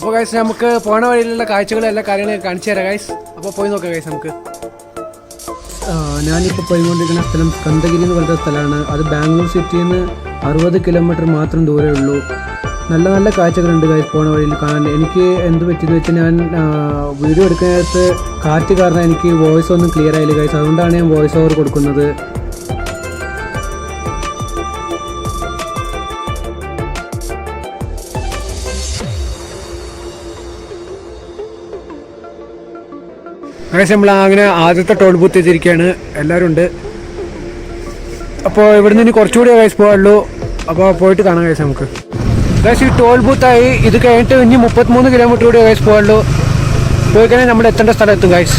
അപ്പോൾ ഗൈസ് നമുക്ക് പോണ വഴിയിലുള്ള കാഴ്ചകളും എല്ലാ കാര്യങ്ങളും കാണിച്ചു തരാം ഗൈസ്. അപ്പോൾ പോയി നോക്കാം ഗൈസ് നമുക്ക്. ഞാനിപ്പോൾ പോയിക്കൊണ്ടിരിക്കുന്ന സ്ഥലം സ്കന്ദഗിരി എന്ന് പറയുന്ന സ്ഥലമാണ്. അത് ബാംഗ്ലൂർ സിറ്റിയിൽ നിന്ന് 60 കിലോമീറ്റർ മാത്രം ദൂരമേ ഉള്ളൂ. നല്ല നല്ല കാഴ്ചകളുണ്ട് ഗൈസ് പോണ വഴിയിൽ കാണാൻ. എനിക്ക് എന്ത് പറ്റിയെന്ന് വെച്ചാൽ ഞാൻ വീഡിയോ എടുക്കുന്നതിനകത്ത് കാറ്റ് കാരണം എനിക്ക് വോയിസ് ഒന്നും ക്ലിയർ ആയില്ല ഗൈസ്. അതുകൊണ്ടാണ് ഞാൻ വോയിസ് ഓവർ കൊടുക്കുന്നത്. ഗൈസ് നമ്മൾ അങ്ങനെ ആദ്യത്തെ ടോൾ ബൂത്ത് എത്തിയിരിക്കുകയാണ്. എല്ലാവരും ഉണ്ട്. അപ്പോൾ ഇവിടുന്ന് ഇനി കുറച്ചുകൂടി ഗൈസ് പോകാനുള്ളൂ. അപ്പോൾ പോയിട്ട് കാണാം ഗൈസ് നമുക്ക്. ഗൈസ് ഈ ടോൾ ബൂത്തായി ഇത് കഴിഞ്ഞിട്ട് ഇനി 33 കിലോമീറ്റർ കൂടി ഗൈസ് പോകാനുള്ളൂ. പോയി കഴിഞ്ഞാൽ നമ്മൾ എത്തേണ്ട സ്ഥലം എത്തും ഗൈസ്.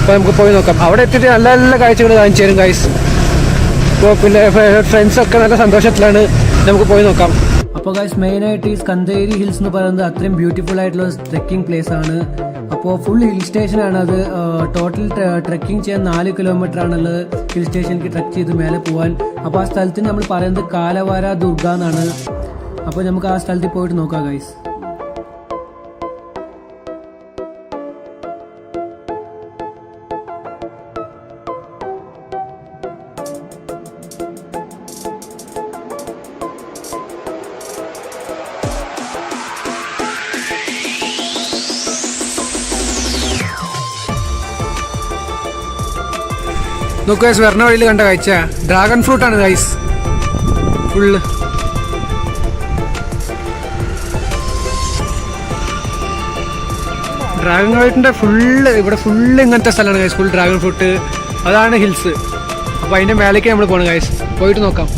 അപ്പോൾ നമുക്ക് പോയി നോക്കാം. അവിടെ എത്തിയിട്ട് നല്ല നല്ല കാഴ്ചകൾ കാണിച്ചു തരും ഗൈസ്. അപ്പോൾ പിന്നെ ഫ്രണ്ട്സൊക്കെ നല്ല സന്തോഷത്തിലാണ്. നമുക്ക് പോയി നോക്കാം. അപ്പോൾ ഗൈസ് മെയിനായിട്ട് ഈ സ്കന്ദഗിരി ഹിൽസ് എന്ന് പറയുന്നത് അത്രയും ബ്യൂട്ടിഫുൾ ആയിട്ടുള്ള ട്രെക്കിംഗ് പ്ലേസ് ആണ്. അപ്പോൾ ഫുൾ ഹിൽ സ്റ്റേഷനാണ് അത്. ടോട്ടൽ ട്രെക്കിംഗ് ചെയ്യാൻ 4 കിലോമീറ്റർ ആണുള്ളത് ഹിൽ സ്റ്റേഷനിലേക്ക് ട്രെക്ക് ചെയ്ത് മേലെ പോകാൻ. അപ്പോൾ ആ സ്ഥലത്തിന് നമ്മൾ പറയുന്നത് കാലവാര ദുർഗ എന്നാണ്. അപ്പോൾ നമുക്ക് ആ സ്ഥലത്തിൽ പോയിട്ട് നോക്കാം ഗൈസ്. നോക്കൂ ഗൈസ്, വരണ വഴിയിൽ കണ്ട കാഴ്ച ഡ്രാഗൺ ഫ്രൂട്ടാണ് ഗൈസ്. ഫുള്ള് ഡ്രാഗൺ ഫ്രൂട്ടിൻ്റെ ഇവിടെ ഫുള്ള് ഇങ്ങനത്തെ സ്ഥലമാണ് ഗൈസ്. ഫുൾ ഡ്രാഗൺ ഫ്രൂട്ട്, അതാണ് ഹിൽസ്. അപ്പോൾ അതിൻ്റെ മേലേക്ക് നമ്മൾ പോകണം ഗൈസ്. പോയിട്ട് നോക്കാം.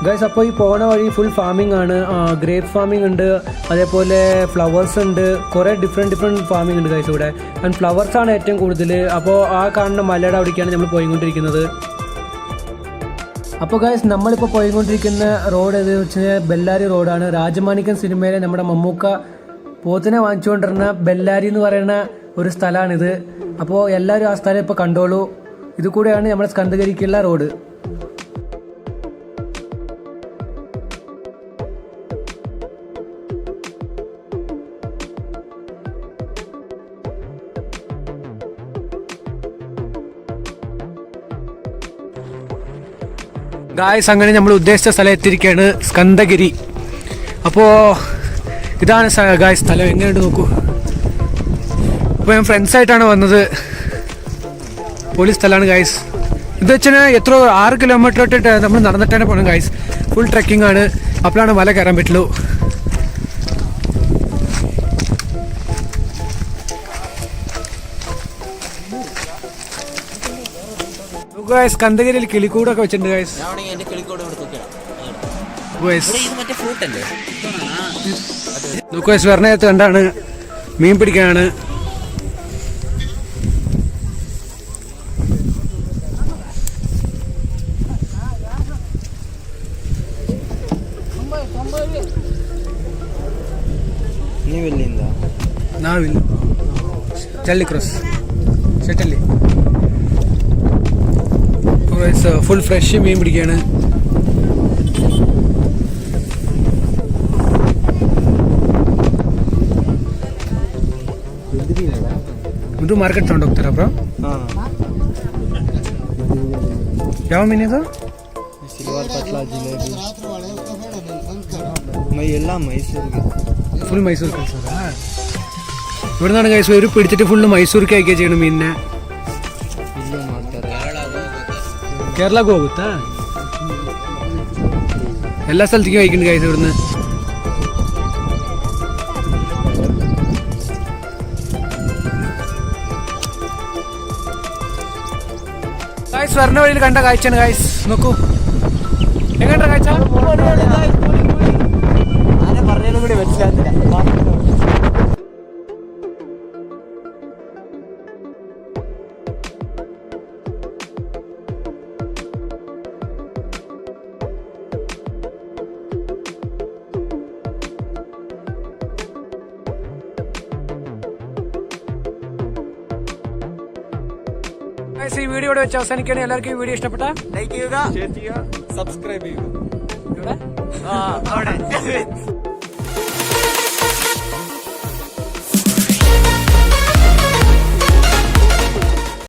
ഗൈസ് അപ്പോൾ ഈ പോണ വഴി ഫുൾ ഫാമിംഗ് ആണ്. ഗ്രേപ്പ് ഫാമിംഗ് ഉണ്ട്, അതേപോലെ ഫ്ലവേഴ്സ് ഉണ്ട്, കുറേ ഡിഫറെൻറ്റ് ഫാമിംഗ് ഉണ്ട് ഗൈസ് ഇവിടെ. ആൻഡ് ഫ്ലവേഴ്സാണ് ഏറ്റവും കൂടുതൽ. അപ്പോൾ ആ കാണുന്ന മലയുടെ അവിടേക്കാണ് നമ്മൾ പോയിക്കൊണ്ടിരിക്കുന്നത്. അപ്പോൾ ഗൈസ് നമ്മളിപ്പോൾ പോയിക്കൊണ്ടിരിക്കുന്ന റോഡ് ഏതെന്ന് വെച്ച് കഴിഞ്ഞാൽ ബെല്ലാരി റോഡാണ്. രാജമാണിക്യം സിനിമയിലെ നമ്മുടെ മമ്മൂക്ക പോത്തിനെ വാങ്ങിച്ചുകൊണ്ടിരുന്ന ബെല്ലാരി എന്ന് പറയുന്ന ഒരു സ്ഥലമാണിത്. അപ്പോൾ എല്ലാവരും ആ സ്ഥലം ഇപ്പോൾ കണ്ടോളൂ. ഇത് കൂടെയാണ് നമ്മുടെ സ്കന്ദഗിരിക്കുള്ള റോഡ്. ഗായ്സ് അങ്ങനെ നമ്മൾ ഉദ്ദേശിച്ച സ്ഥലം എത്തിയിരിക്കുകയാണ്, സ്കന്ദഗിരി. അപ്പോൾ ഇതാണ് ഗായ്സ് സ്ഥലം. എങ്ങനെയുണ്ട് നോക്കൂ. അപ്പോൾ ഞാൻ ഫ്രണ്ട്സായിട്ടാണ് വന്നത്. പൊളി സ്ഥലമാണ് ഗായ്സ്. ഇത് വെച്ചാൽ എത്ര 6 കിലോമീറ്റർ തൊട്ടിട്ട് നമ്മൾ നടന്നിട്ട് തന്നെ പോകണം ഗായ്സ്. ഫുൾ ട്രെക്കിംഗ് ആണ്. അപ്പോഴാണ് മല കയറാൻ പറ്റുള്ളൂ. സ്കന്ദഗിരിയിൽ കിളിക്കൂടൊക്കെ വെച്ചിട്ടുണ്ട് ഗൈസ്. വരണത്ത് കണ്ടാണ് മീൻ പിടിക്കാനാണ്. ചള്ളി ക്രോസ് ഷെട്ടല്ലി ഫുൾ ഫ്രഷ് മീൻ പിടിക്കുകയാണ്. ಇದು ಮಾರ್ಕೆಟ್ ತಗೊಂಡು ಹೋಗ್ತಾರಾ ಬ್ರೋ? ಯಾವ ಮೀನಿದು? ಸಿಲ್ವರ್ ಕಟ್ಲಾ, ಜಿಲೇಬಿ, ಎಲ್ಲ ಮೈಸೂರಿಗೆ ഫുൾ മൈസൂർ കൾച്ചറാ. ഇവിടെ നിന്നാണ് ഗൈസ് ഒരു പിടിച്ചിട്ട് ഫുള്ള് മൈസൂർക്ക് അയക്കുക ചെയ്യണം മീനിനെ. കേരളക്ക് ಹೋಗುತ್ತಾ? എല്ലാ സ്ഥലത്തേക്കും അയക്കുന്നുണ്ട് ഗൈസ് ഇവിടുന്ന്. ഗൈസ് വരണ വഴിയിൽ കണ്ട കാഴ്ചയാണ് ഗൈസ്. നോക്കൂ എങ്ങനെയുണ്ട് കാഴ്ച. പറഞ്ഞാലും കൂടി മനസ്സിലാകുന്നില്ല. ഈ വീഡിയോ ഇവിടെ വെച്ച് അവസാനിക്കുകയാണ്. എല്ലാവർക്കും ഈ വീഡിയോ ഇഷ്ടപ്പെട്ട ലൈക്ക് ചെയ്യുക, ഷെയർ ചെയ്യുക, സബ്സ്ക്രൈബ് ചെയ്യുക. ഇവിടെ